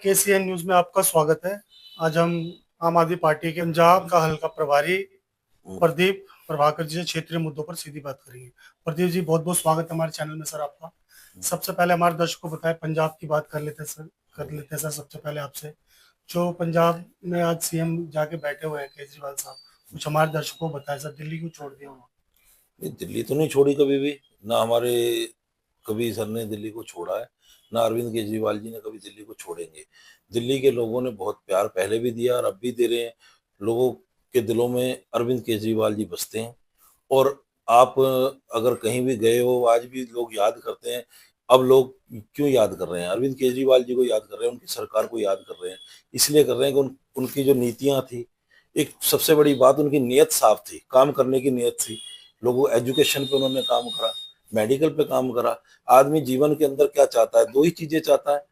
KCN news में आपका स्वागत है। आज हम आम आदमी पार्टी के पंजाब का हल्का प्रभारी प्रदीप प्रभाकर जी से क्षेत्रीय मुद्दों पर सीधी बात करेंगे। प्रदीप जी, बहुत बहुत स्वागत है हमारे चैनल में सर आपका। सबसे पहले हमारे दर्शकों को बताएं, पंजाब की बात कर लेते हैं सर। सबसे पहले आपसे, जो पंजाब में आज सीएम जाके बैठे हुए हैं केजरीवाल साहब, कुछ हमारे दर्शकों को बताएं सर, दिल्ली क्यों छोड़ दिया वहाँ? नहीं, दिल्ली तो नहीं छोड़ी कभी भी। ना हमारे कभी सर ने दिल्ली को छोड़ा है, ना अरविंद केजरीवाल जी ने कभी दिल्ली को छोड़ेंगे। दिल्ली के लोगों ने बहुत प्यार पहले भी दिया और अब भी दे रहे हैं। लोगों के दिलों में अरविंद केजरीवाल जी बसते हैं। और आप अगर कहीं भी गए हो, आज भी लोग याद करते हैं। अब लोग क्यों याद कर रहे हैं? अरविंद केजरीवाल जी को याद कर रहे हैं, उनकी सरकार को याद कर रहे हैं। इसलिए कर रहे हैं कि उनकी जो नीतियां थी, एक सबसे बड़ी बात, उनकी नीयत साफ थी, काम करने की नीयत थी। लोगों एजुकेशन पे उन्होंने काम करा, मेडिकल पे काम करा। आदमी जीवन के अंदर क्या चाहता है? दो ही चीजें चाहता है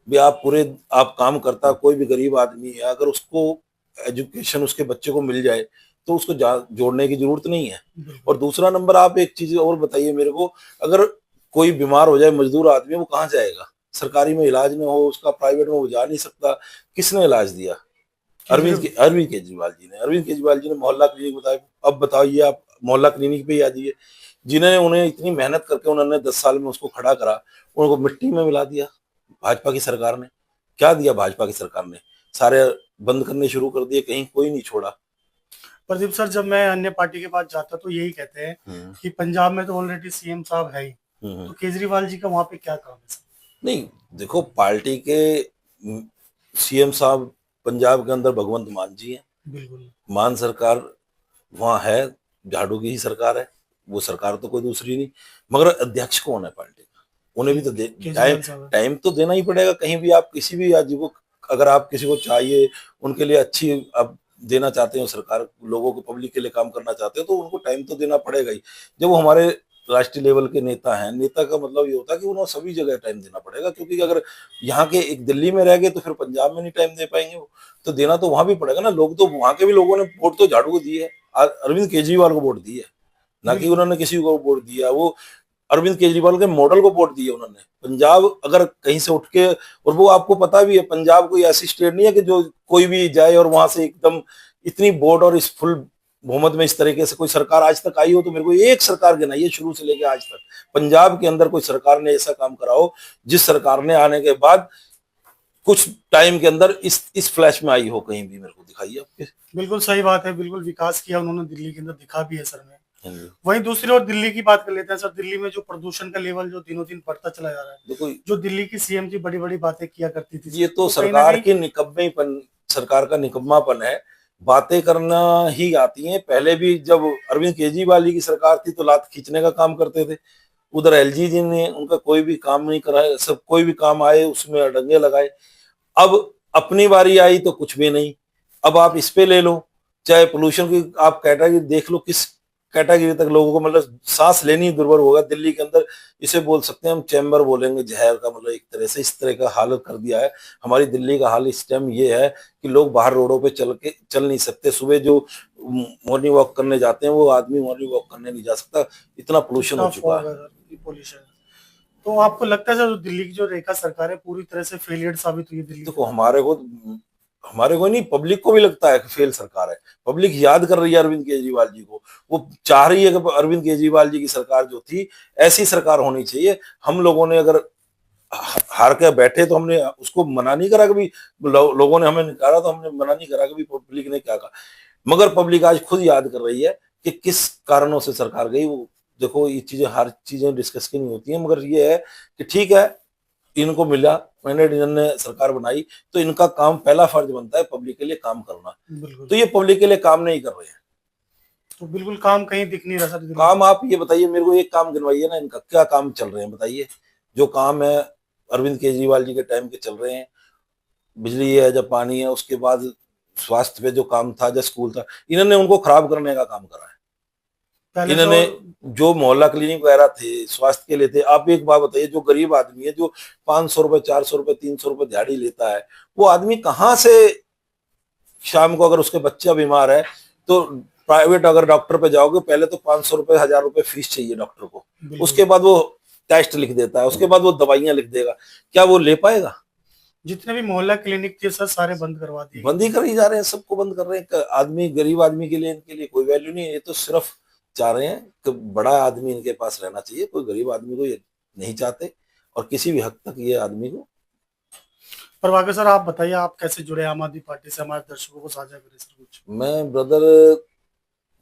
भी। आप काम करता, कोई भी गरीब आदमी है, अगर उसको एजुकेशन उसके बच्चे को मिल जाए तो उसको जोड़ने की जरूरत नहीं है। और दूसरा नंबर, आप एक चीज और बताइए मेरे को, अगर कोई बीमार हो जाए, मजदूर आदमी, वो कहाँ जाएगा? सरकारी में इलाज में हो उसका, प्राइवेट में वो जा नहीं सकता। किसने इलाज दिया? अरविंद केजरीवाल जी ने मोहल्ला क्लिनिक बताया। अब बताइए आप, मोहल्ला क्लिनिक पे ही आ जाइए। जिन्हें उन्हें इतनी मेहनत करके उन्होंने 10 साल में उसको खड़ा करा, उनको मिट्टी में मिला दिया भाजपा की सरकार ने। क्या दिया भाजपा की सरकार ने? सारे बंद करने शुरू कर दिए, कहीं कोई नहीं छोड़ा। प्रदीप सर, जब मैं अन्य पार्टी के पास जाता तो यही कहते हैं कि पंजाब में तो ऑलरेडी सीएम साहब है ही, तो केजरीवाल जी का वहां पे क्या काम है सर? नहीं, देखो, पार्टी के सीएम साहब पंजाब के अंदर भगवंत मान जी हैं। बिल्कुल। मान सरकार वहां है, झाड़ू की ही सरकार है। वो सरकार तो कोई दूसरी नहीं। मगर अध्यक्ष कौन है पार्टी का? उन्हें भी तो टाइम केजरीवाल साहब। टाइम तो देना ही पड़ेगा। कहीं भी आप किसी भी आदमी को, अगर आप किसी को चाहिए, उनके लिए अच्छी आप देना चाहते हो, सरकार लोगों को, पब्लिक के लिए काम करना चाहते हो, तो उनको टाइम तो देना पड़ेगा ही। जब वो हमारे राष्ट्रीय लेवल के नेता हैं, नेता का मतलब ये होता है कि उन्हें सभी जगह टाइम देना पड़ेगा। क्योंकि अगर यहाँ के एक दिल्ली में रह गए तो फिर पंजाब में नहीं टाइम दे पाएंगे वो। तो देना तो वहां भी पड़ेगा ना। लोग तो, वहां के भी लोगों ने वोट तो झाड़ू को दिए है, अरविंद केजरीवाल को वोट दी है, ना कि बिल्कुल। उन्होंने किसी को वोट दिया। वो अरविंद केजरीवाल के मॉडल को वोट दिए उन्होंने। पंजाब अगर कहीं से उठ के, और वो आपको पता भी है, पंजाब कोई ऐसी स्टेट नहीं है कि जो कोई भी जाए और वहां से एकदम इतनी वोट और इस फुल बहुमत में इस तरीके से कोई सरकार आज तक आई हो तो मेरे को एक सरकार गिनाइए शुरू से लेके आज तक पंजाब के अंदर कोई सरकार ने ऐसा काम करा हो, जिस सरकार ने आने के बाद कुछ टाइम के अंदर इस फ्लैश में आई हो। कहीं भी मेरे को दिखाइए आपके। बिल्कुल सही बात है, बिल्कुल विकास किया उन्होंने दिल्ली के अंदर, दिखा भी है सर में। हाँ जी। वहीं दूसरी ओर दिल्ली की बात कर लेते हैं सर। दिल्ली में जो प्रदूषण का लेवल जो दिनों दिन बढ़ता चला जा रहा है, देखो, जो दिल्ली की सीएम जी बड़ी बड़ी बातें किया करती थी ये सर, तो तो कहीं ना सरकार कहीं। की निकम्मेपन, सरकार का निकम्मापन है। बातें करना ही आती हैं। पहले भी जब अरविंद केजरीवाल जी की सरकार थी तो लात खींचने का काम करते थे। उधर एलजी जी ने उनका कोई भी काम नहीं कराया, सब कोई भी काम आए उसमें अड़ंगे लगाए। अब अपनी बारी आई तो कुछ भी नहीं। अब आप इस पे ले लो, चाहे पोल्यूशन की आप कैटेगरी देख लो, किस कैटेगरी तक लोगों को मतलब सांस लेनी दुर्भर होगा दिल्ली के अंदर। इसे बोल सकते हैं हम चैम्बर, बोलेंगे जहर का, मतलब एक तरह से इस तरह का हालत कर दिया है हमारी दिल्ली का हाल इस टाइम ये है कि लोग बाहर रोडों पे चल नहीं सकते। सुबह जो मॉर्निंग वॉक करने जाते हैं वो आदमी मॉर्निंग वॉक करने नहीं जा सकता, इतना पोल्यूशन हो इतना चुका फॉग है। है सर, पोल्यूशन। तो आपको लगता है सर, जो दिल्ली की जो रेखा सरकार है पूरी तरह से फेलियर साबित हुई है दिल्ली के देखो, अंदर? हमारे को नहीं, पब्लिक को भी लगता है कि फेल सरकार है। पब्लिक याद कर रही है अरविंद केजरीवाल जी को। वो चाह रही है कि अरविंद केजरीवाल जी की सरकार जो थी, ऐसी सरकार होनी चाहिए। हम लोगों ने अगर हार के बैठे तो हमने उसको मना नहीं करा कभी। लोगों ने हमें निकाला तो हमने मना नहीं करा कभी। पब्लिक ने क्या कहा, मगर पब्लिक आज खुद याद कर रही है कि किस कारणों से सरकार गई वो। देखो, ये चीजें, हर चीजें डिस्कस की नहीं होती है, मगर ये है कि ठीक है, इनको मिला, मैंने इन्होंने सरकार बनाई, तो इनका काम, पहला फर्ज बनता है पब्लिक के लिए काम करना। बिल्कुल। तो ये पब्लिक के लिए काम नहीं कर रहे हैं। तो बिल्कुल काम कहीं दिख नहीं रहा सर दिल्ली काम, में। आप ये बताइए मेरे को, एक काम गिनवाइए ना, इनका क्या काम चल रहे हैं बताइए। जो काम है अरविंद केजरीवाल जी के टाइम के चल रहे हैं, बिजली है, जब पानी है, उसके बाद स्वास्थ्य पे जो काम था, जो स्कूल था, इन्होंने उनको खराब करने का काम करा है। पहले से इन्होंने और। जो मोहल्ला क्लिनिक वगैरह थे, स्वास्थ्य के लिए थे। आप एक बात बताइए, जो गरीब आदमी है, जो 500 रुपए, 400 रुपए, 300 रुपए दिहाड़ी लेता है, वो आदमी कहाँ से शाम को, अगर उसके बच्चा बीमार है तो प्राइवेट अगर डॉक्टर पे जाओगे, पहले तो 500 रुपए, 1000 रुपए फीस चाहिए डॉक्टर को। बिल्कुल। उसके बाद वो टेस्ट लिख देता है, उसके बाद वो दवाइयां लिख देगा। क्या वो ले पाएगा? जितने भी मोहल्ला क्लिनिक थे सर सारे बंद करवा दिए बंद ही कर ही जा रहे हैं, सबको बंद कर रहे हैं। आदमी, गरीब आदमी के लिए, इनके लिए कोई वैल्यू नहीं है। ये तो सिर्फ चाह रहे हैं कि बड़ा आदमी इनके पास रहना चाहिए, कोई गरीब आदमी को ये नहीं चाहते, और किसी भी हद तक ये आदमी को। प्रभाकर सर आप बताइए आप कैसे जुड़े आम आदमी पार्टी से, हमारे दर्शकों को साझा करें सर कुछ। मैं ब्रदर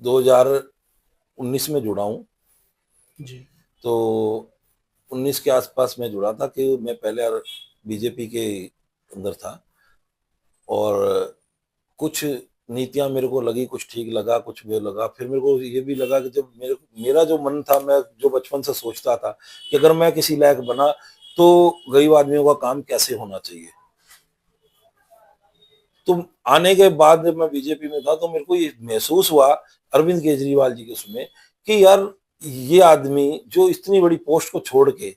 2019 में जुड़ा हूँ। जी। तो 19 के आसपास मैं जुड़ा था, कि मैं पहले बीजेपी के अंदर था, और कुछ नीतियां मेरे को लगी, कुछ ठीक लगा, कुछ भी लगा। फिर मेरे को ये भी लगा कि जब मेरा जो मन था, मैं जो बचपन से सोचता था कि अगर मैं किसी लायक बना तो गरीब आदमियों का काम कैसे होना चाहिए। तो आने के बाद जब मैं बीजेपी में था, तो मेरे को ये महसूस हुआ अरविंद केजरीवाल जी के उसमें, कि यार ये आदमी जो इतनी बड़ी पोस्ट को छोड़ के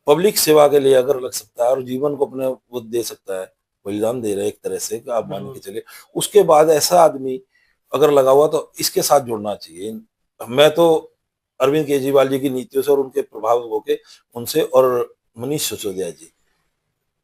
पब्लिक सेवा के लिए अगर लग सकता है, और जीवन को अपने वो दे सकता है, बलिदान दे रहे हैं एक तरह से, कि आप मान के चले, उसके बाद ऐसा आदमी अगर लगा हुआ, तो इसके साथ जुड़ना चाहिए। मैं तो अरविंद केजरीवाल जी की नीतियों से और उनके प्रभाव होके उनसे, और मनीष सिसोदिया जी,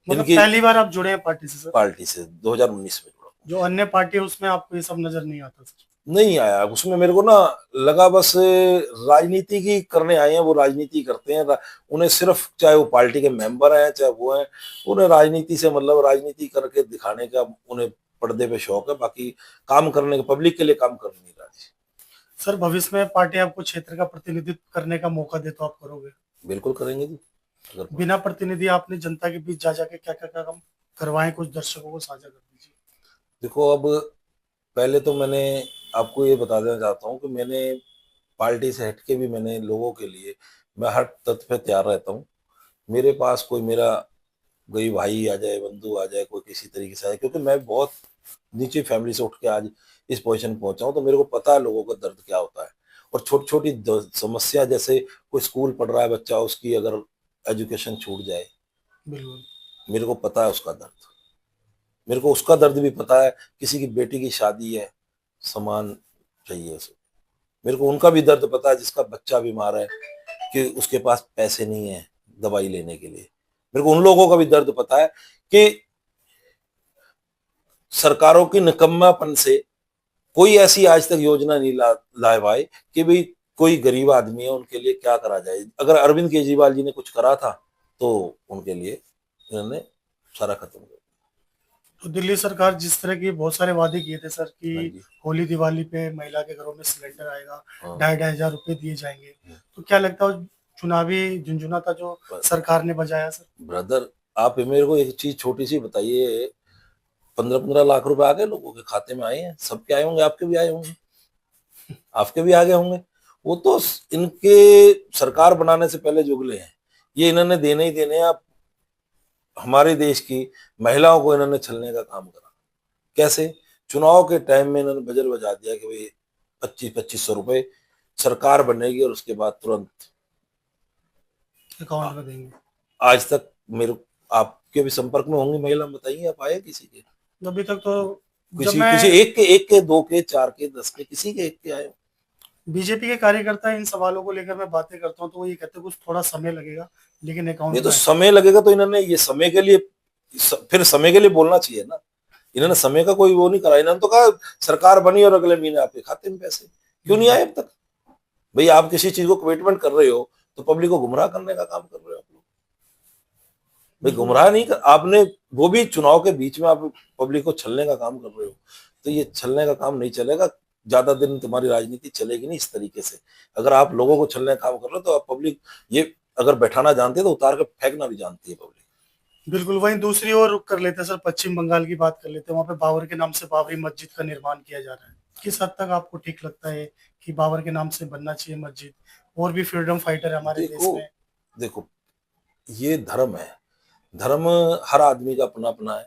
मतलब इनकी पहली बार आप जुड़े हैं पार्टी से सर? पार्टी से 2019 में जुड़ा। जो अन्य पार्टी है उसमें आपको ये सब नजर नहीं आता सर? नहीं आया उसमें, मेरे को ना लगा बस राजनीति की करने आए हैं, वो राजनीति करते हैं। उन्हें सिर्फ, चाहे वो पार्टी के मेंबर हैं चाहे वो हैं, उन्हें राजनीति से मतलब राजनीति करके दिखाने का उन्हें पर्दे पे शौक है, बाकी काम करने का, पब्लिक के लिए काम करने नहीं राजी। सर भविष्य में पार्टी आपको क्षेत्र का प्रतिनिधित्व करने का मौका दे तो आप करोगे? बिल्कुल करेंगे जी। अगर बिना प्रतिनिधि आपने जनता के बीच जा जाके क्या क्या काम करवाए, कुछ दर्शकों को साझा कर दीजिए। देखो, अब पहले तो मैंने आपको ये बता देना चाहता हूँ कि मैंने पार्टी से हटके भी, मैंने लोगों के लिए मैं हर तत्व पे तैयार रहता हूँ। मेरे पास कोई मेरा गरीब भाई आ जाए, बंधु आ जाए, कोई किसी तरीके से आए, क्योंकि मैं बहुत नीचे फैमिली से उठ के आज इस पोजीशन पे पहुंचा हूं, तो मेरे को पता है लोगों का दर्द क्या होता है। और छोटी छोटी समस्या, जैसे कोई स्कूल पढ़ रहा है बच्चा, उसकी अगर एजुकेशन छूट जाए, बिल्कुल। मेरे को पता है उसका दर्द। मेरे को उसका दर्द भी पता है, किसी की बेटी की शादी है, सामान चाहिए उसे, मेरे को उनका भी दर्द पता है, जिसका बच्चा बीमार है कि उसके पास पैसे नहीं है दवाई लेने के लिए। मेरे को उन लोगों का भी दर्द पता है कि सरकारों की निकम्मापन से कोई ऐसी आज तक योजना नहीं ला पाए कि भाई कोई गरीब आदमी है उनके लिए क्या करा जाए। अगर अरविंद केजरीवाल जी ने कुछ करा था, तो उनके लिए इन्होंने सारा खत्म कर तो दिल्ली सरकार जिस तरह की बहुत सारे वादे किए थे सर दिया। हाँ कि जी। होली दिवाली पे महिला के घरों में सिलेंडर आएगा, हाँ। 2,500 रुपए दिए जाएंगे, तो क्या लगता है चुनावी झुंझुना था जो सरकार ने बजाया सर? ब्रदर, आप मेरे को एक चीज छोटी सी बताइए, 15-15 लाख रुपए आ गए लोगों के खाते में, आए हैं, सबके आए होंगे, आपके भी आए होंगे, आपके भी आ गए होंगे। वो तो इनके सरकार बनाने से पहले जुगले हैं, ये इन्होंने देने ही देने हैं। आप हमारे देश की महिलाओं को इन्होंने छलने का काम करा। कैसे? चुनाव के टाइम में इन्होंने बजट बजा दिया कि भाई 25-2500 रुपए सरकार बनेगी, और उसके बाद तुरंत अकाउंट में देंगे। आज तक मेरे, आपके भी संपर्क में होंगी महिला, बताइए आप आए किसी के? अभी तक तो जब किसी मैं किसी एक के, दो के, चार के, 10 के, किसी के एक के आए? बीजेपी के कार्यकर्ता इन सवालों को लेकर मैं बातें करता हूँ तो वो ये कहते हैं कुछ थोड़ा समय लगेगा लेकिन ये अकाउंट तो में समय लगेगा, तो इन्होंने ये समय के लिए, फिर समय के लिए बोलना चाहिए ना। इन्होंने समय का कोई वो नहीं करा, इन्होंने तो कहा सरकार बनी और अगले महीने आपके खाते में पैसे। क्यों नहीं आए अब तक? भाई आप किसी चीज को कमिटमेंट कर रहे हो, तो पब्लिक को गुमराह करने का काम कर रहे हो आप लोग। भाई गुमराह नहीं कर, आपने वो भी चुनाव के बीच में आप पब्लिक को छलने का काम कर रहे हो, तो ये छलने का काम नहीं चलेगा। ज्यादा दिन तुम्हारी राजनीति चलेगी नहीं इस तरीके से। अगर आप लोगों को छलने का काम कर रहे हो, तो आप पब्लिक ये अगर बैठाना जानती है, तो उतार के फेंकना भी जानती है पब्लिक। बिल्कुल। वहीं दूसरी ओर रुक कर लेते हैं सर, पश्चिम बंगाल की बात कर लेते हैं। वहां पे बाबर के नाम से बाबरी मस्जिद का निर्माण किया जा रहा है। किस हद तक आपको ठीक लगता है कि बाबर के नाम से बनना चाहिए मस्जिद? और भी फ्रीडम फाइटर है हमारे देश देखो, में। देखो, ये धर्म है, धर्म हर आदमी का अपना अपना है।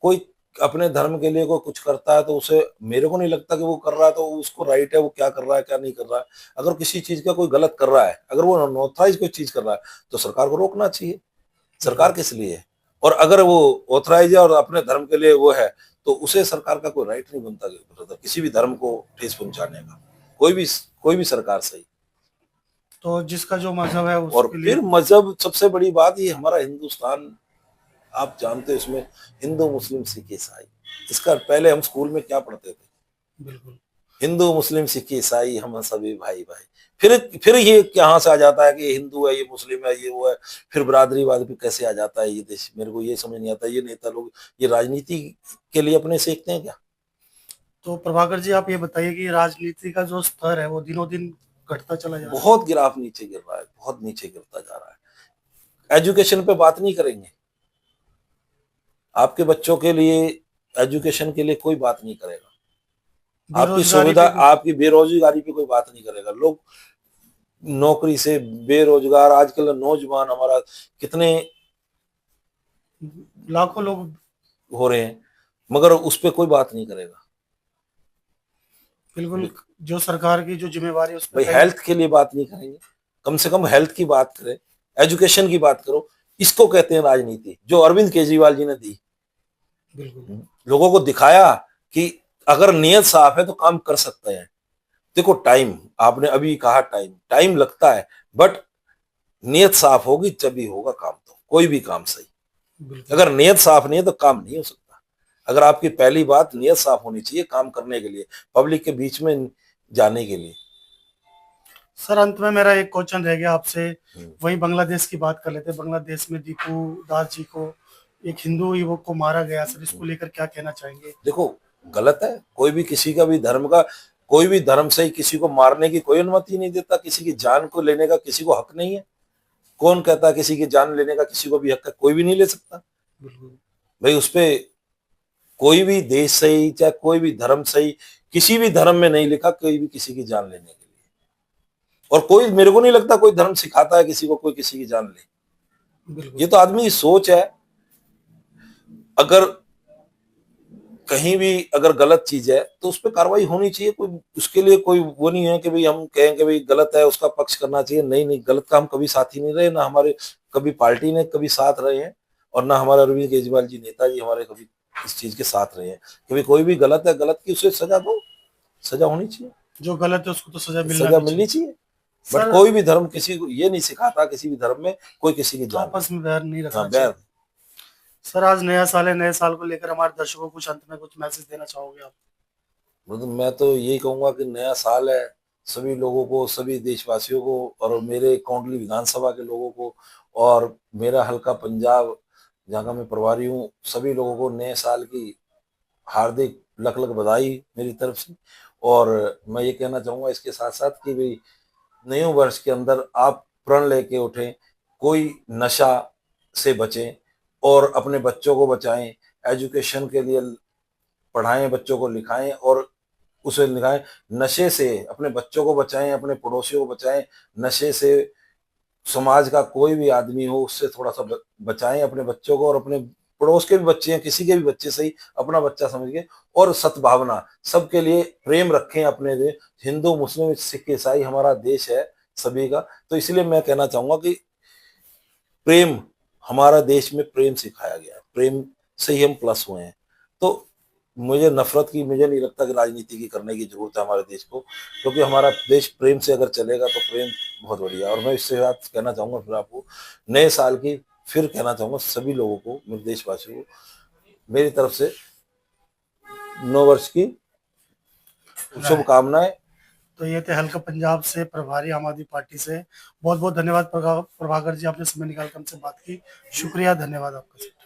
कोई अपने धर्म के लिए कोई कुछ करता है, तो उसे, मेरे को नहीं लगता कि वो कर रहा है तो उसको राइट है, वो क्या कर रहा है क्या नहीं कर रहा है। अगर किसी चीज का कोई गलत कर रहा है, अगर वो अनऑथराइज कोई चीज कर रहा है, तो सरकार को रोकना चाहिए। सरकार किस लिए है? और अगर वो ऑथराइज है और अपने धर्म के लिए वो है, तो उसे सरकार का कोई राइट नहीं बनता कि किसी भी धर्म को ठेस पहुंचाने का। कोई भी सरकार सही। तो जिसका जो मजहब है और उसके लिए। फिर मजहब, सबसे बड़ी बात, ये हमारा हिंदुस्तान आप जानते हो इसमें हिंदू मुस्लिम सिख ईसाई, इसका पहले हम स्कूल में क्या पढ़ते थे? बिल्कुल। हिंदू मुस्लिम सिख ईसाई हम सभी भाई भाई। फिर ये कहाँ से आ जाता है कि ये हिंदू है, ये मुस्लिम है, ये वो है, फिर बरादरीवाद भी कैसे आ जाता है ये देश? मेरे को ये समझ नहीं आता। ये नेता लोग ये राजनीति के लिए अपने सीखते हैं क्या? तो प्रभाकर जी आप ये बताइए कि राजनीति का जो स्तर है वो दिनों दिन घटता चला जा रहा है। बहुत गिराफ नीचे गिर रहा है, बहुत नीचे गिरता जा रहा है। एजुकेशन पे बात नहीं करेंगे, आपके बच्चों के लिए एजुकेशन के लिए कोई बात नहीं करेगा, आपकी बेरोजगारी सुविधा, पे आपकी बेरोजगारी पे कोई बात नहीं करेगा। लोग नौकरी से बेरोजगार, आजकल नौजवान हमारा कितने लाखों लोग हो रहे हैं, मगर उस पर कोई बात नहीं करेगा। बिल्कुल जो सरकार की जो जिम्मेवारी है उस पर भाई हेल्थ के लिए बात नहीं करेंगे, कम से कम हेल्थ की बात करें, एजुकेशन की बात करो। इसको कहते हैं राजनीति, जो अरविंद केजरीवाल जी ने दी। बिल्कुल लोगों को दिखाया कि अगर नियत साफ है तो काम कर सकते हैं। देखो टाइम, आपने अभी कहा टाइम लगता है, बट नियत साफ होगी तभी होगा काम। तो कोई भी काम सही, बिल्कुल। अगर नियत साफ नहीं है तो काम नहीं हो सकता। अगर आपकी पहली बात नियत साफ होनी चाहिए काम करने के लिए, पब्लिक के बीच में जाने के लिए। सर अंत में मेरा एक क्वेश्चन रह गया आपसे, वही बांग्लादेश की बात कर लेते हैं। बांग्लादेश में दीपू दास जी को एक हिंदू युवक को मारा गया, सर इसको लेकर क्या कहना चाहेंगे? देखो गलत है, कोई भी किसी का भी धर्म का, कोई भी धर्म से ही किसी को मारने की कोई अनुमति नहीं देता, किसी की जान को लेने का किसी को हक नहीं है। कौन कहता है किसी की जान लेने का किसी को भी हक है? कोई भी नहीं ले सकता। बिल्कुल भाई उस पे कोई भी देश से ही, चाहे कोई भी धर्म से ही, किसी भी धर्म में नहीं लिखा कोई भी किसी की जान लेने के लिए। और कोई, मेरे को नहीं लगता कोई धर्म सिखाता है किसी को कोई किसी की जान ले। बिल्कुल। ये तो आदमी की सोच है। अगर कहीं भी अगर गलत चीज है तो उस पर कार्रवाई होनी चाहिए। कोई उसके लिए कोई वो नहीं है कि भाई हम कहें कि भाई गलत है उसका पक्ष करना चाहिए। नहीं नहीं, गलत का हम कभी साथी नहीं रहे, ना हमारे कभी पार्टी ने कभी साथ रहे हैं, और ना हमारे अरविंद केजरीवाल जी नेताजी हमारे कभी इस चीज के साथ रहे हैं कि भाई कोई भी गलत है, गलत की उसे सजा दो, सजा होनी चाहिए, जो गलत है उसको तो सजा सजा मिलनी चाहिए। बट सर कोई भी धर्म किसी को ये नहीं सिखाता, किसी भी धर्म में कोई किसी की जान आपस में बैर नहीं रखना हाँ, चाहिए। बैर। सर आज नया साल है, नए साल को लेकर हमारे दर्शकों को कुछ अंत में कुछ मैसेज देना चाहोगे आप? मतलब मैं तो यही कहूंगा कि नया साल है, सभी लोगों को, सभी देशवासियों को, और मेरे कोंडली विधानसभा के लोगों को, और मेरा हल्का पंजाब जहाँ का मैं प्रभारी हूँ, सभी लोगों को नए साल की हार्दिक लख लख बधाई मेरी तरफ से। और मैं ये कहना चाहूंगा इसके साथ साथ कि भाई नए वर्ष के अंदर आप प्रण लेके उठें, कोई नशा से बचें और अपने बच्चों को बचाएं, एजुकेशन के लिए पढ़ाएं, बच्चों को लिखाएं और उसे लिखाएं। नशे से अपने बच्चों को बचाएं, अपने पड़ोसियों को बचाएं। नशे से समाज का कोई भी आदमी हो उससे थोड़ा सा बचाएं अपने बच्चों को, और अपने पड़ोस के भी बच्चे हैं, किसी के भी बच्चे सही, अपना बच्चा समझ के। और सद्भावना, सबके लिए प्रेम रखें अपने देश। हिंदू मुस्लिम सिख ईसाई हमारा देश है सभी का, तो इसलिए मैं कहना चाहूंगा कि प्रेम, हमारा देश में प्रेम सिखाया गया है, प्रेम से ही हम प्लस हुए हैं। तो मुझे नफरत की, मुझे नहीं लगता कि राजनीति की करने की जरूरत है हमारे देश को, क्योंकि हमारा देश प्रेम से अगर चलेगा तो प्रेम बहुत बढ़िया। और मैं इससे बात कहना चाहूंगा फिर आपको नए साल की, फिर कहना चाहूंगा सभी लोगों को, मेरे देशवासियों को मेरी तरफ से नव वर्ष की शुभकामनाएं। तो ये थे हल्का पंजाब से प्रभारी आम आदमी पार्टी से। बहुत बहुत धन्यवाद प्रभाकर जी, आपने समय निकाल कर हमसे बात की। शुक्रिया, धन्यवाद आपका।